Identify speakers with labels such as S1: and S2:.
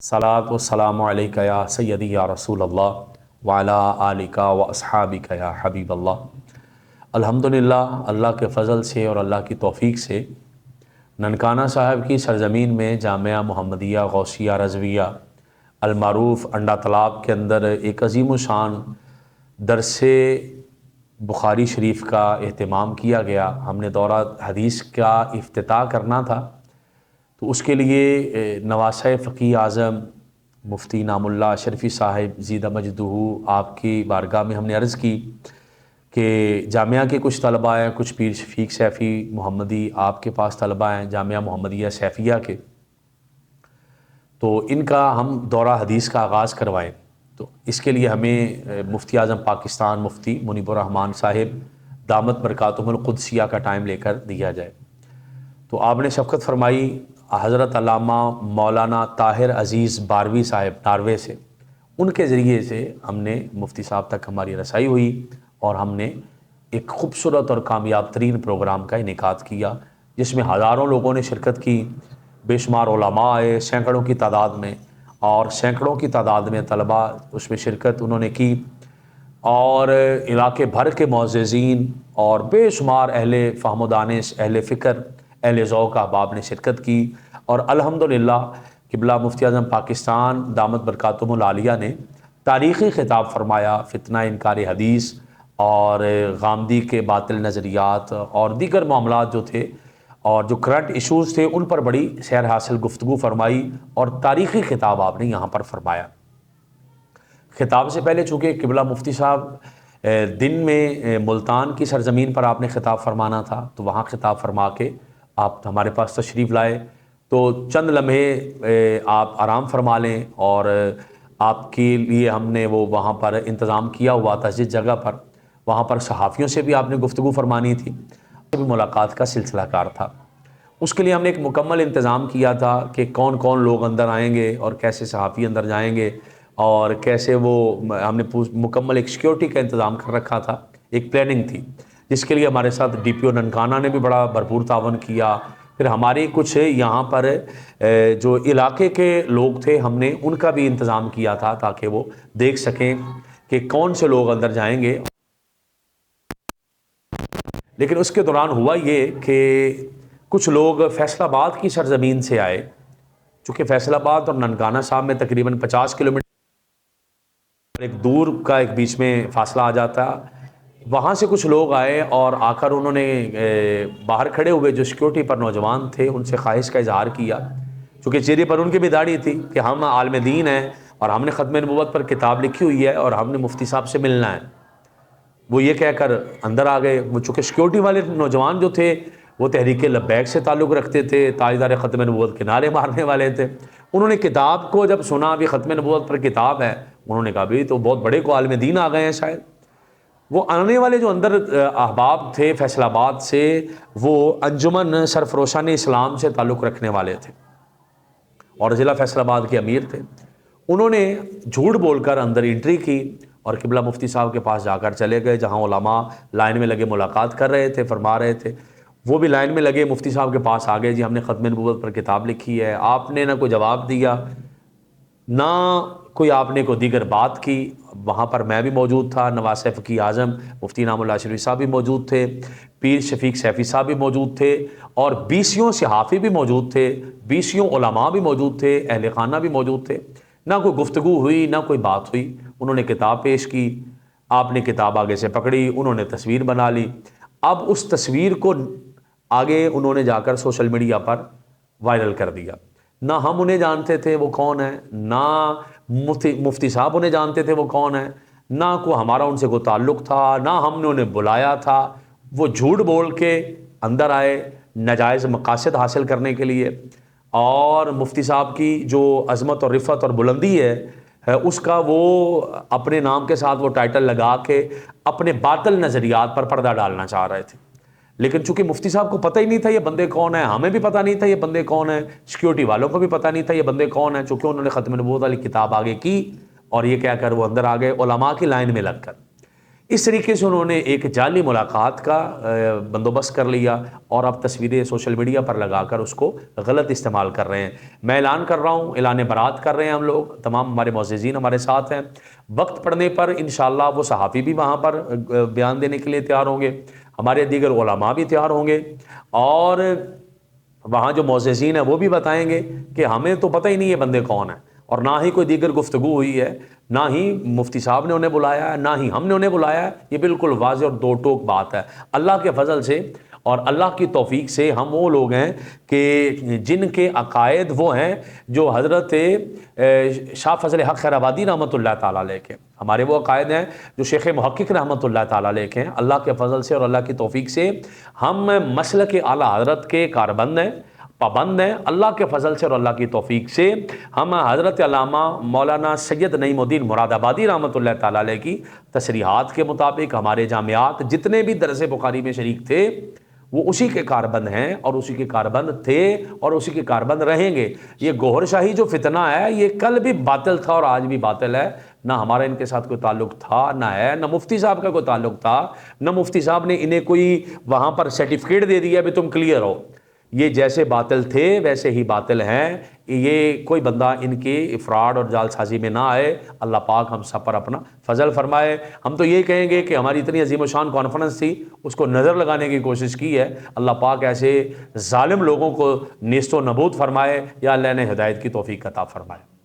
S1: सलात व सलाम अलैका या सय्यदी या रसूल अल्लाह व अला आलिका व अस्हाबिका या हबीब अल्लाह। अल्हम्दुलिल्लाह, अल्लाह के फ़ज़ल से और अल्लाह की तौफ़ीक से ननकाना साहब की सरज़मीन में जामिया मुहम्मदिया गौसिया रज़विया अलमारूफ़ अंडा तालाब के अंदर एक अज़ीम शान दरसे बुखारी शरीफ का एहतमाम किया गया। हमने दौरा हदीस का इफ्तिताह करना था, तो उसके लिए नवासा फ़क़ीह आज़म मुफ्ती इनामुल्लाह अशरफ़ी साहिब ज़ीदा मजदूहू आपकी बारगाह में हमने अर्ज़ की कि जामिया के कुछ तलबा हैं, कुछ पीर शफीक सैफ़ी मोहम्मदी आपके पास तलबा हैं जामिया मोहम्मदिया सैफ़िया के, तो इनका हम दौरा हदीस का आगाज़ करवाएं। तो इसके लिए हमें मुफ्ती आज़म पाकिस्तान मुफ्ती मुनीबुर रहमान साहिब दामत बरकातुहुल कुद्सिया का टाइम लेकर दिया जाए। तो आपने शफ़क़त फरमाई हज़रत अल्लामा मौलाना ताहिर अज़ीज़ बारवी साहिब नारवे से, उनके ज़रिए से हमने मुफ्ती साहब तक हमारी रसाई हुई और हमने एक ख़ूबसूरत और कामयाब तरीन प्रोग्राम का इनेकाद किया, जिसमें हज़ारों लोगों ने शिरकत की, बेशुमार उलमा आए सैकड़ों की तादाद में, और सैकड़ों की तादाद में तलबा उसमें शिरकत उन्होंने की, और इलाके भर के मुअज़्ज़िज़ीन और बेशुमार अहले फ़हम व दानिश, अहले फ़िक्र, अहले ज़ौक़ अहबाब ने शिरकत की। और अल्हम्दुलिल्लाह क़िबला मुफ्ती आज़म पाकिस्तान दामत बरकातुहुल आलिया ने तारीख़ी ख़िताब फरमाया फ़ितना इनकार हदीस और गामदी के बातिल नज़रियात और दीगर मामलात जो थे और जो करंट इशूज़ थे उन पर बड़ी सैर हासिल गुफ्तगू फरमाई और तारीख़ी ख़िताब आपने यहाँ पर फरमाया। ख़िताब से पहले चूँकि क़िबला मुफ्ती साहब दिन में मुल्तान की सरज़मीन पर आपने ख़िताब फरमाना था, तो वहाँ ख़िताब फरमा के आप हमारे पास तशरीफ़ लाए, तो चंद लम्हे आप आराम फरमा लें, और आपके लिए हमने वो वहाँ पर इंतज़ाम किया हुआ था जिस जगह पर, वहाँ पर सहाफ़ियों से भी आपने गुफ्तगू फरमानी थी, भी मुलाकात का सिलसिला कार था। उसके लिए हमने एक मुकम्मल इंतज़ाम किया था कि कौन कौन लोग अंदर आएंगे और कैसे सहाफ़ी अंदर जाएंगे और कैसे वो, हमने मुकम्मल एक सिक्योरिटी का इंतज़ाम कर रखा था, एक प्लानिंग थी, जिसके लिए हमारे साथ DPO ननकाना ने भी बड़ा भरपूर तावन किया। फिर हमारे कुछ यहाँ पर जो इलाके के लोग थे हमने उनका भी इंतज़ाम किया था ताकि वो देख सकें कि कौन से लोग अंदर जाएंगे। लेकिन उसके दौरान हुआ ये कि कुछ लोग फैसलाबाद की सरज़मीन से आए, चूँकि फैसलाबाद और ननकाना साहब में तकरीबन 50 किलोमीटर एक दूर का एक बीच में फ़ासला आ जाता। वहाँ से कुछ लोग आए और आकर उन्होंने बाहर खड़े हुए जो सिक्योरिटी पर नौजवान थे उनसे ख्वाहिश का इजहार किया, चूँकि चेहरे पर उनकी भी दाढ़ी थी कि हम आलिम दीन हैं और हमने ख़त्म नबूवत पर किताब लिखी हुई है और हमने मुफ्ती साहब से मिलना है। वो ये कहकर अंदर आ गए। वो चूँकि सिक्योरिटी वाले नौजवान जो थे वो तहरीक लब्बैक से ताल्लुक़ रखते थे, ताजदार ख़त्म नबूवत के नारे मारने वाले थे। उन्होंने किताब को जब सुना, अभी ख़त्म नबूवत पर किताब है, उन्होंने कहा भाई तो बहुत बड़े को आलिम दीन आ गए हैं शायद। वो आने वाले जो अंदर अहबाब थे फैसलाबाद से, वो अंजुमन सरफरोशान इस्लाम से ताल्लुक़ रखने वाले थे और ज़िला फैसलाबाद के अमीर थे। उन्होंने झूठ बोलकर अंदर एंट्री की और क़िबला मुफ्ती साहब के पास जाकर चले गए, जहाँ उलमा लाइन में लगे मुलाकात कर रहे थे, फरमा रहे थे। वो भी लाइन में लगे, मुफ्ती साहब के पास आ गए, जी हमने ख़त्म नबूवत पर किताब लिखी है। आपने ना कोई जवाब दिया, ना कोई आपने को दीगर बात की। वहाँ पर मैं भी मौजूद था, नवासा फ़क़ीह आज़म मुफ्ती इनामुल्लाह अशरफ़ी साहब भी मौजूद थे, पीर शफीक सैफ़ी साहब भी मौजूद थे, और 20 सहाफ़ी भी मौजूद थे, 20 उलमा भी मौजूद थे, अहले खाना भी मौजूद थे। ना कोई गुफ्तगू हुई, ना कोई बात हुई। उन्होंने किताब पेश की, आपने किताब आगे से पकड़ी, उन्होंने तस्वीर बना ली। अब उस तस्वीर को आगे उन्होंने जाकर सोशल मीडिया पर वायरल कर दिया। ना हम उन्हें जानते थे वो कौन है, ना मुफ्ती साहब उन्हें जानते थे वो कौन है, ना को हमारा उनसे कोई ताल्लुक़ था, ना हमने उन्हें बुलाया था। वो झूठ बोल के अंदर आए नाजायज़ मकासद हासिल करने के लिए, और मुफ्ती साहब की जो अज़मत और रिफ़त और बुलंदी है उसका वो अपने नाम के साथ वो टाइटल लगा के अपने बातिल नज़रियात पर पर्दा डालना चाह रहे थे। लेकिन चूंकि मुफ्ती साहब को पता ही नहीं था ये बंदे कौन है, हमें भी पता नहीं था ये बंदे कौन है, सिक्योरिटी वालों को भी पता नहीं था ये बंदे कौन है, चूँकि उन्होंने ख़त्म नबूवत वाली किताब आगे की और ये कहकर वो अंदर आ गए उलमा की लाइन में लगकर اس طریقے سے انہوں نے ایک جعلی ملاقات کا بندوبست کر لیا اور اب تصویریں سوشل میڈیا پر لگا کر اس کو غلط استعمال کر رہے ہیں۔ میں اعلان کر رہا ہوں، اعلان برات کر رہے ہیں ہم لوگ، تمام ہمارے معززین ہمارے ساتھ ہیں، وقت پڑنے پر انشاءاللہ وہ صحافی بھی وہاں پر بیان دینے کے لیے تیار ہوں گے، ہمارے دیگر علماء بھی تیار ہوں گے، اور وہاں جو معززین ہیں وہ بھی بتائیں گے کہ ہمیں تو پتہ ہی نہیں ہے بندے کون ہیں، اور نہ ہی کوئی دیگر گفتگو ہوئی ہے، نہ ہی مفتی صاحب نے انہیں بلایا ہے، نہ ہی ہم نے انہیں بلایا ہے۔ یہ بالکل واضح اور دو ٹوک بات ہے۔ اللہ کے فضل سے اور اللہ کی توفیق سے ہم وہ لوگ ہیں کہ جن کے عقائد وہ ہیں جو حضرت شاہ فضل حق خیر آبادی رحمۃ اللہ تعالیٰ علیہ کے، ہمارے وہ عقائد ہیں جو شیخ محقق رحمۃ اللہ تعالیٰ علیہ کے ہیں۔ اللہ کے فضل سے اور اللہ کی توفیق سے ہم مسلک اعلیٰ حضرت کے کاربند ہیں، پابند ہیں۔ اللہ کے فضل سے اور اللہ کی توفیق سے ہم حضرت علامہ مولانا سید نعیم الدین مراد آبادی رحمۃ اللہ تعالیٰ علیہ کی تصریحات کے مطابق ہمارے جامعات جتنے بھی درس بخاری میں شریک تھے وہ اسی کے کاربند ہیں اور اسی کے کاربند تھے اور اسی کے کاربند رہیں گے۔ یہ گوھر شاہی جو فتنہ ہے یہ کل بھی باطل تھا اور آج بھی باطل ہے، نہ ہمارا ان کے ساتھ کوئی تعلق تھا نہ ہے، نہ مفتی صاحب کا کوئی تعلق تھا، نہ مفتی صاحب نے انہیں کوئی وہاں پر سرٹیفکیٹ دے دیا بھی تم کلیئر ہو۔ یہ جیسے باطل تھے ویسے ہی باطل ہیں، یہ کوئی بندہ ان کی افراڈ اور جال سازی میں نہ آئے۔ اللہ پاک ہم سب پر اپنا فضل فرمائے۔ ہم تو یہ کہیں گے کہ ہماری اتنی عظیم و شان کانفرنس تھی، اس کو نظر لگانے کی کوشش کی ہے، اللہ پاک ایسے ظالم لوگوں کو نیست و نبود فرمائے، یا اللہ نے ہدایت کی توفیق عطا فرمائے۔